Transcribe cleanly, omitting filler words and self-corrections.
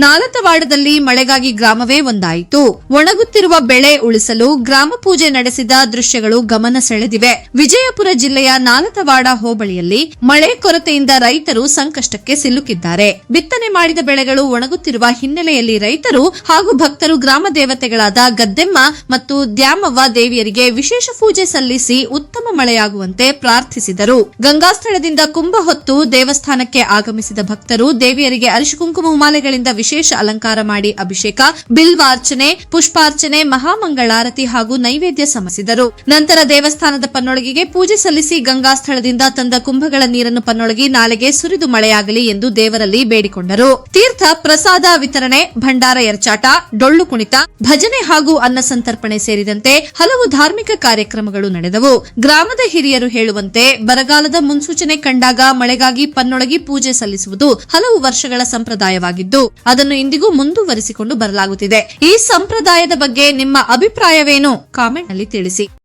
ನಾಲತವಾಡದಲ್ಲಿ ಮಳೆಗಾಗಿ ಗ್ರಾಮವೇ ಒಂದಾಯಿತು. ಒಣಗುತ್ತಿರುವ ಬೆಳೆ ಉಳಿಸಲು ಗ್ರಾಮ ಪೂಜೆ ನಡೆಸಿದ ದೃಶ್ಯಗಳು ಗಮನ ಸೆಳೆದಿವೆ. ವಿಜಯಪುರ ಜಿಲ್ಲೆಯ ನಾಲತವಾಡ ಹೋಬಳಿಯಲ್ಲಿ ಮಳೆ ಕೊರತೆಯಿಂದ ರೈತರು ಸಂಕಷ್ಟಕ್ಕೆ ಸಿಲುಕಿದ್ದಾರೆ. ಬಿತ್ತನೆ ಮಾಡಿದ ಬೆಳೆಗಳು ಒಣಗುತ್ತಿರುವ ಹಿನ್ನೆಲೆಯಲ್ಲಿ ರೈತರು ಹಾಗೂ ಭಕ್ತರು ಗ್ರಾಮ ದೇವತೆಗಳಾದ ಗದ್ದೆಮ್ಮ ಮತ್ತು ದ್ಯಾಮವ್ವ ದೇವಿಯರಿಗೆ ವಿಶೇಷ ಪೂಜೆ ಸಲ್ಲಿಸಿ ಉತ್ತಮ ಮಳೆಯಾಗುವಂತೆ ಪ್ರಾರ್ಥಿಸಿದರು. ಗಂಗಾಸ್ಥಳದಿಂದ ಕುಂಭ ಹೊತ್ತು ದೇವಸ್ಥಾನಕ್ಕೆ ಆಗಮಿಸಿದ ಭಕ್ತರು ದೇವಿಯರಿಗೆ ಅರಿಶಿ ಕುಂಕುಮ ಮಾಲೆಗಳಿಂದ ವಿಶೇಷ ಅಲಂಕಾರ ಮಾಡಿ ಅಭಿಷೇಕ, ಬಿಲ್ವಾರ್ಚನೆ, ಪುಷ್ಪಾರ್ಚನೆ, ಮಹಾಮಂಗಳಾರತಿ ಹಾಗೂ ನೈವೇದ್ಯ ಸಮರ್ಪಿಸಿದರು. ನಂತರ ದೇವಸ್ಥಾನದ ಪನ್ನೊಳಗಿಗೆ ಪೂಜೆ ಸಲ್ಲಿಸಿ ಗಂಗಾಸ್ಥಳದಿಂದ ತಂದ ಕುಂಭಗಳ ನೀರನ್ನು ಪನ್ನೊಳಗಿ ನಾಲೆಗೆ ಸುರಿದು ಮಳೆಯಾಗಲಿ ಎಂದು ದೇವರಲ್ಲಿ ಬೇಡಿಕೊಂಡರು. ತೀರ್ಥ ಪ್ರಸಾದ ವಿತರಣೆ, ಭಂಡಾರ ಎರಚಾಟ, ಡೊಳ್ಳು ಕುಣಿತ, ಭಜನೆ ಹಾಗೂ ಅನ್ನ ಸಂತರ್ಪಣೆ ಸೇರಿದಂತೆ ಹಲವು ಧಾರ್ಮಿಕ ಕಾರ್ಯಕ್ರಮಗಳು ನಡೆದವು. ಗ್ರಾಮದ ಹಿರಿಯರು ಹೇಳುವಂತೆ ಬರಗಾಲದ ಮುನ್ಸೂಚನೆ ಕಂಡಾಗ ಮಳೆಗಾಗಿ ಪನ್ನೊಳಗಿ ಪೂಜೆ ಸಲ್ಲಿಸುವುದು ಹಲವು ವರ್ಷಗಳ ಸಂಪ್ರದಾಯವಾಗಿದ್ದು ಅದನ್ನು ಇಂದಿಗೂ ಮುಂದುವರಿಸಿಕೊಂಡು ಬರಲಾಗುತ್ತಿದೆ. ಈ ಸಂಪ್ರದಾಯದ ಬಗ್ಗೆ ನಿಮ್ಮ ಅಭಿಪ್ರಾಯವೇನು? ಕಾಮೆಂಟ್ ನಲ್ಲಿ ತಿಳಿಸಿ.